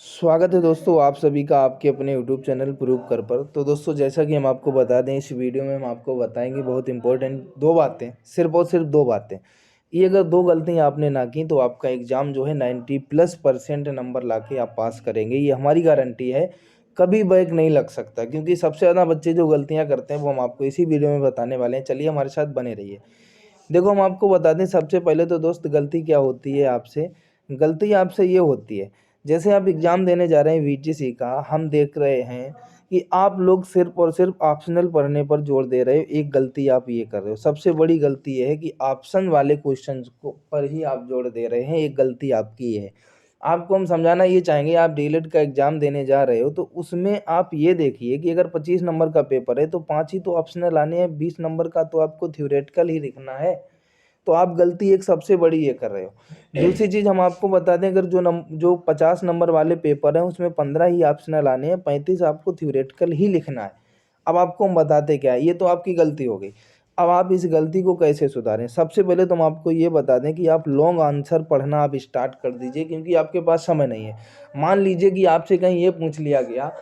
स्वागत है दोस्तों आप सभी का आपके अपने यूट्यूब चैनल प्रूव कर पर। तो दोस्तों जैसा कि हम आपको बता दें, इस वीडियो में हम आपको बताएंगे बहुत इंपॉर्टेंट दो बातें, सिर्फ और सिर्फ दो बातें। ये अगर दो गलतियां आपने ना की तो आपका एग्ज़ाम जो है 90+% नंबर लाके आप पास करेंगे। ये हमारी गारंटी है, कभी बैक नहीं लग सकता, क्योंकि सबसे ज़्यादा बच्चे जो गलतियाँ करते हैं वो हम आपको इसी वीडियो में बताने वाले हैं। चलिए हमारे साथ बने रहिए। देखो हम आपको बता दें, सबसे पहले तो दोस्त गलती क्या होती है आपसे, गलती आपसे ये होती है, जैसे आप एग्ज़ाम देने जा रहे हैं वीटीसी का, हम देख रहे हैं कि आप लोग सिर्फ और सिर्फ ऑप्शनल पढ़ने पर जोर दे रहे हो। एक गलती आप ये कर रहे हो, सबसे बड़ी गलती ये है कि ऑप्शन वाले क्वेश्चंस को पर ही आप जोर दे रहे हैं। एक गलती आपकी ये है। आपको हम समझाना ये चाहेंगे, आप डीएलएड का एग्ज़ाम देने जा रहे हो तो उसमें आप ये देखिए कि अगर 25 नंबर का पेपर है तो 5 ही तो ऑप्शनल आने हैं, 20 नंबर का तो आपको थ्योरेटिकल ही लिखना है। तो आप गलती एक सबसे बड़ी ये कर रहे हो। दूसरी चीज़ हम आपको बता दें, अगर जो 50 नंबर वाले पेपर हैं उसमें 15 ही ऑप्शनल आने हैं, 35 आपको थ्योरेटिकल ही लिखना है। अब आपको हम बताते क्या है, ये तो आपकी गलती हो गई। अब आप इस गलती को कैसे सुधारें? सबसे पहले तो हम आपको ये बता दें कि आप लॉन्ग आंसर पढ़ना आप स्टार्ट कर दीजिए, क्योंकि आपके पास समय नहीं है। मान लीजिए कि आपसे कहीं ये पूछ लिया गया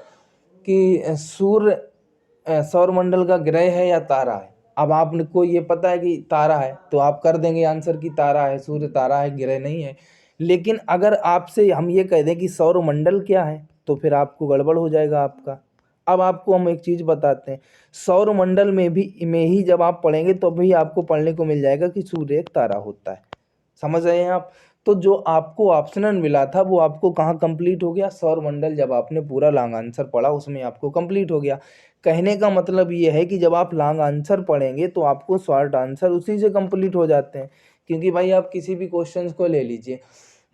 कि सूर्य सौरमंडल का ग्रह है या तारा है। अब आपको ये पता है कि तारा है तो आप कर देंगे आंसर कि तारा है, सूर्य तारा है, ग्रह नहीं है। लेकिन अगर आपसे हम ये कह दें कि सौरमंडल क्या है तो फिर आपको गड़बड़ हो जाएगा आपका। अब आपको हम एक चीज़ बताते हैं, सौरमंडल में ही जब आप पढ़ेंगे तो भी आपको पढ़ने को मिल जाएगा कि सूर्य एक तारा होता है। समझ रहे हैं आप? तो जो आपको ऑप्शनल मिला था वो आपको कहाँ कंप्लीट हो गया? सौरमंडल। जब आपने पूरा लॉन्ग आंसर पढ़ा उसमें आपको कंप्लीट हो गया। कहने का मतलब ये है कि जब आप लॉन्ग आंसर पढ़ेंगे तो आपको शॉर्ट आंसर उसी से कंप्लीट हो जाते हैं। क्योंकि भाई आप किसी भी क्वेश्चन को ले लीजिए,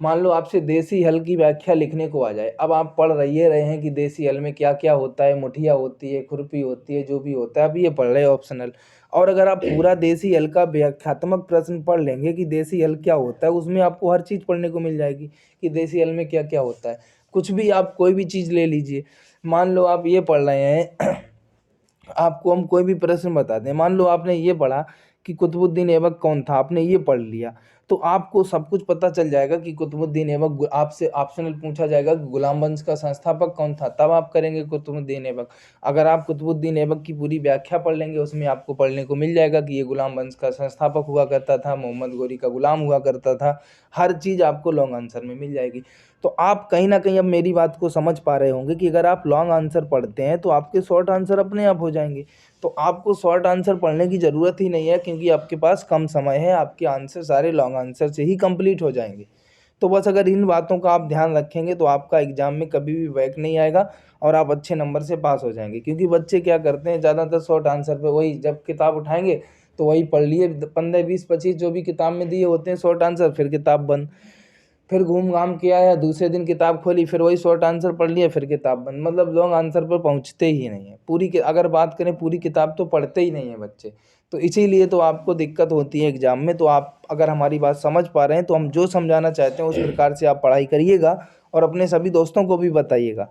मान लो आपसे देसी हल की व्याख्या लिखने को आ जाए। अब आप पढ़ रहे हैं कि देसी हल में क्या क्या होता है, मुठिया होती है, खुरपी होती है, जो भी होता है, अब ये पढ़ रहे हैं ऑप्शनल। और अगर आप पूरा देसी हल का व्याख्यात्मक प्रश्न पढ़ लेंगे कि देसी हल क्या होता है, उसमें आपको हर चीज़ पढ़ने को मिल जाएगी कि देसी हल में क्या क्या होता है। कुछ भी आप कोई भी चीज़ ले लीजिए, मान लो आप ये पढ़ रहे हैं आपको हम कोई भी प्रश्न बता दें, मान लो आपने ये पढ़ा कि कुतुबुद्दीन ऐबक कौन था, आपने ये पढ़ लिया तो आपको सब कुछ पता चल जाएगा कि कुतुबुद्दीन ऐबक। आपसे ऑप्शनल पूछा जाएगा कि गुलाम वंश का संस्थापक कौन था, तब आप करेंगे कुतुबुद्दीन ऐबक। अगर आप कुतुबुद्दीन ऐबक की पूरी व्याख्या पढ़ लेंगे उसमें आपको पढ़ने को मिल जाएगा कि ये गुलाम वंश का संस्थापक हुआ करता था, मोहम्मद गोरी का गुलाम हुआ करता था। हर चीज़ आपको लॉन्ग आंसर में मिल जाएगी। तो आप कहीं ना कहीं अब मेरी बात को समझ पा रहे होंगे कि अगर आप लॉन्ग आंसर पढ़ते हैं तो आपके शॉर्ट आंसर अपने आप हो जाएंगे। तो आपको शॉर्ट आंसर पढ़ने की ज़रूरत ही नहीं है, क्योंकि आपके पास कम समय है, आपके आंसर सारे लॉन्ग आंसर से ही कंप्लीट हो जाएंगे। तो बस अगर इन बातों का आप ध्यान रखेंगे तो आपका एग्जाम में कभी भी बैक नहीं आएगा और आप अच्छे नंबर से पास हो जाएंगे। क्योंकि बच्चे क्या करते हैं, ज़्यादातर शॉर्ट आंसर पे वही जब किताब उठाएंगे तो वही पढ़ लिए 15 20 25 जो भी किताब में दिए होते हैं शॉर्ट आंसर, फिर किताब बंद। फिर घूम घाम के आया, दूसरे दिन किताब खोली, फिर वही शॉर्ट आंसर पढ़ लिया, फिर किताब बंद। मतलब लॉन्ग आंसर पर पहुंचते ही नहीं है। अगर बात करें पूरी किताब तो पढ़ते ही नहीं है बच्चे। तो इसीलिए तो आपको दिक्कत होती है एग्जाम में। तो आप अगर हमारी बात समझ पा रहे हैं तो हम जो समझाना चाहते हैं उस प्रकार से आप पढ़ाई करिएगा और अपने सभी दोस्तों को भी बताइएगा।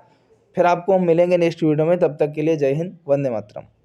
फिर आपको हम मिलेंगे नेक्स्ट वीडियो में, तब तक के लिए जय हिंद, वंदे मातरम।